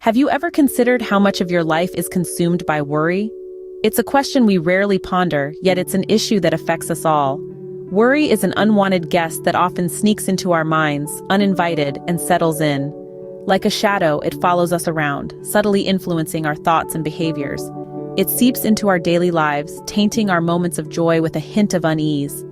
Have you ever considered how much of your life is consumed by worry? It's a question we rarely ponder, yet it's an issue that affects us all. Worry is an unwanted guest that often sneaks into our minds, uninvited, and settles in. Like a shadow, it follows us around, subtly influencing our thoughts and behaviors. It seeps into our daily lives, tainting our moments of joy with a hint of unease.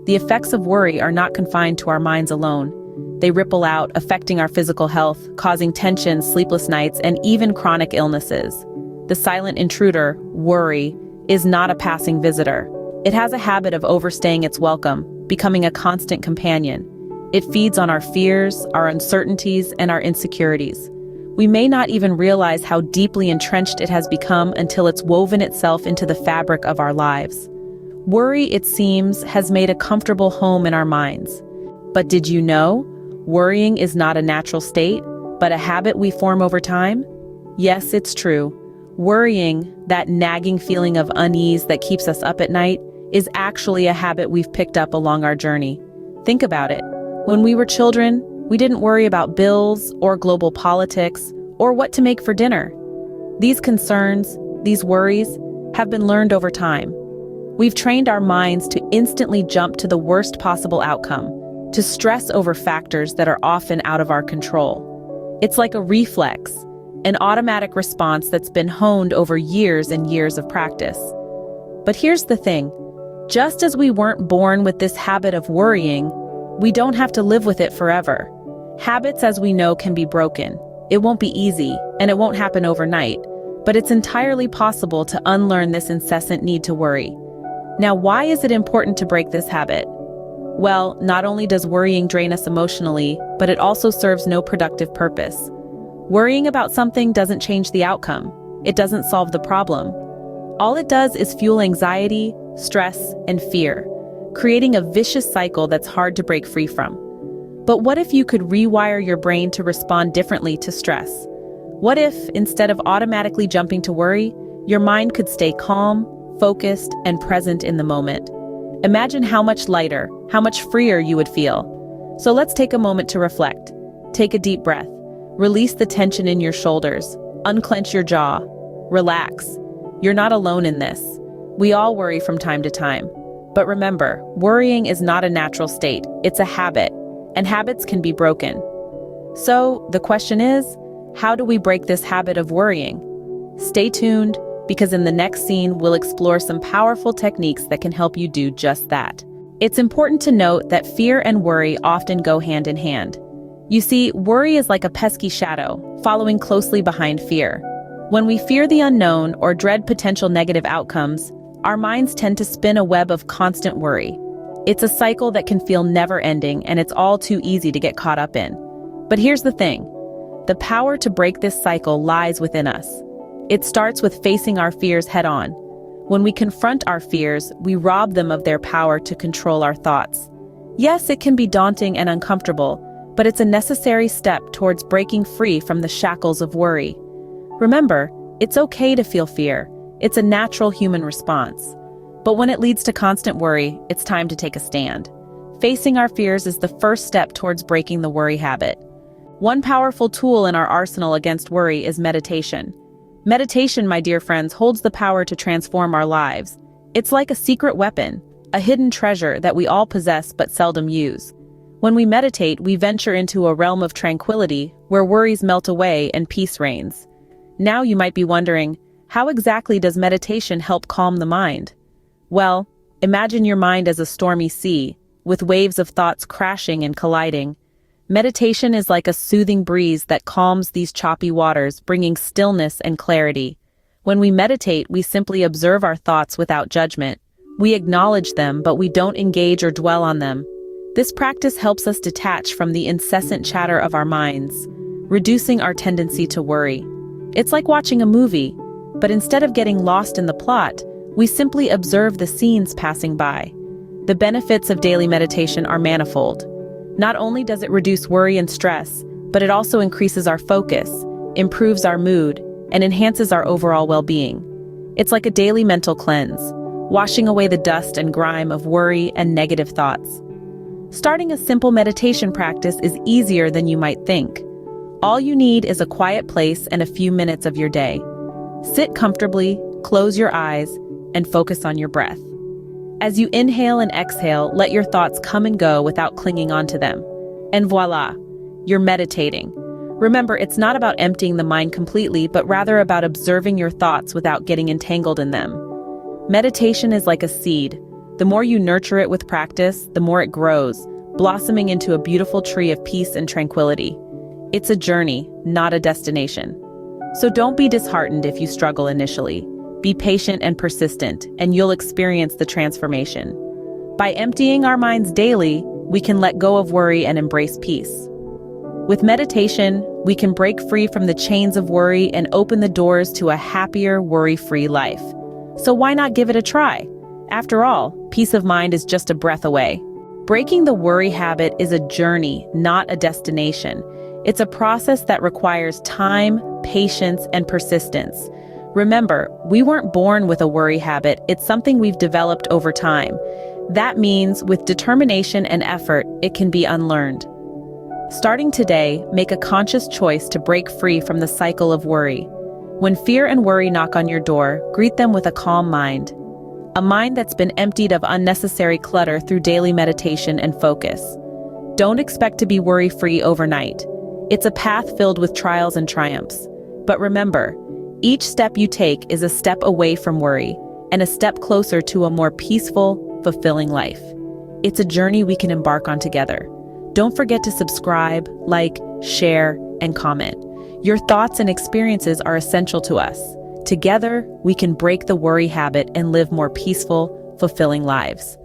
The effects of worry are not confined to our minds alone. They ripple out, affecting our physical health, causing tension, sleepless nights, and even chronic illnesses. The silent intruder, worry, is not a passing visitor. It has a habit of overstaying its welcome, becoming a constant companion. It feeds on our fears, our uncertainties, and our insecurities. We may not even realize how deeply entrenched it has become until it's woven itself into the fabric of our lives. Worry, it seems, has made a comfortable home in our minds. But did you know? Worrying is not a natural state, but a habit we form over time? Yes, it's true. Worrying, that nagging feeling of unease that keeps us up at night, is actually a habit we've picked up along our journey. Think about it. When we were children, we didn't worry about bills or global politics or what to make for dinner. These concerns, these worries, have been learned over time. We've trained our minds to instantly jump to the worst possible outcome, to stress over factors that are often out of our control. It's like a reflex, an automatic response that's been honed over years and years of practice. But here's the thing. Just as we weren't born with this habit of worrying, we don't have to live with it forever. Habits, as we know, can be broken. It won't be easy, and it won't happen overnight, but it's entirely possible to unlearn this incessant need to worry. Now, why is it important to break this habit? Well, not only does worrying drain us emotionally, but it also serves no productive purpose. Worrying about something doesn't change the outcome. It doesn't solve the problem. All it does is fuel anxiety, stress, and fear, creating a vicious cycle that's hard to break free from. But what if you could rewire your brain to respond differently to stress? What if, instead of automatically jumping to worry, your mind could stay calm, focused, and present in the moment? Imagine how much lighter, how much freer you would feel. So let's take a moment to reflect. Take a deep breath. Release the tension in your shoulders. Unclench your jaw. Relax. You're not alone in this. We all worry from time to time. But remember, worrying is not a natural state. It's a habit, and habits can be broken. So the question is, how do we break this habit of worrying? Stay tuned, because in the next scene, we'll explore some powerful techniques that can help you do just that. It's important to note that fear and worry often go hand in hand. You see, worry is like a pesky shadow, following closely behind fear. When we fear the unknown or dread potential negative outcomes, our minds tend to spin a web of constant worry. It's a cycle that can feel never-ending, and it's all too easy to get caught up in. But here's the thing. The power to break this cycle lies within us. It starts with facing our fears head-on. When we confront our fears, we rob them of their power to control our thoughts. Yes, it can be daunting and uncomfortable, but it's a necessary step towards breaking free from the shackles of worry. Remember, it's okay to feel fear. It's a natural human response. But when it leads to constant worry, it's time to take a stand. Facing our fears is the first step towards breaking the worry habit. One powerful tool in our arsenal against worry is meditation. Meditation, my dear friends, holds the power to transform our lives. It's like a secret weapon, a hidden treasure that we all possess but seldom use. When we meditate, we venture into a realm of tranquility where worries melt away and peace reigns. Now you might be wondering, how exactly does meditation help calm the mind? Well, imagine your mind as a stormy sea, with waves of thoughts crashing and colliding. Meditation is like a soothing breeze that calms these choppy waters, bringing stillness and clarity. When we meditate, we simply observe our thoughts without judgment. We acknowledge them, but we don't engage or dwell on them. This practice helps us detach from the incessant chatter of our minds, reducing our tendency to worry. It's like watching a movie, but instead of getting lost in the plot, we simply observe the scenes passing by. The benefits of daily meditation are manifold. Not only does it reduce worry and stress, but it also increases our focus, improves our mood, and enhances our overall well-being. It's like a daily mental cleanse, washing away the dust and grime of worry and negative thoughts. Starting a simple meditation practice is easier than you might think. All you need is a quiet place and a few minutes of your day. Sit comfortably, close your eyes, and focus on your breath. As you inhale and exhale, let your thoughts come and go without clinging onto them. And voila, you're meditating. Remember, it's not about emptying the mind completely, but rather about observing your thoughts without getting entangled in them. Meditation is like a seed. The more you nurture it with practice, the more it grows, blossoming into a beautiful tree of peace and tranquility. It's a journey, not a destination. So don't be disheartened if you struggle initially. Be patient and persistent, and you'll experience the transformation. By emptying our minds daily, we can let go of worry and embrace peace. With meditation, we can break free from the chains of worry and open the doors to a happier, worry-free life. So why not give it a try? After all, peace of mind is just a breath away. Breaking the worry habit is a journey, not a destination. It's a process that requires time, patience, and persistence. Remember, we weren't born with a worry habit, it's something we've developed over time. That means, with determination and effort, it can be unlearned. Starting today, make a conscious choice to break free from the cycle of worry. When fear and worry knock on your door, greet them with a calm mind. A mind that's been emptied of unnecessary clutter through daily meditation and focus. Don't expect to be worry-free overnight. It's a path filled with trials and triumphs. But remember, each step you take is a step away from worry, and a step closer to a more peaceful, fulfilling life. It's a journey we can embark on together. Don't forget to subscribe, like, share, and comment. Your thoughts and experiences are essential to us. Together, we can break the worry habit and live more peaceful, fulfilling lives.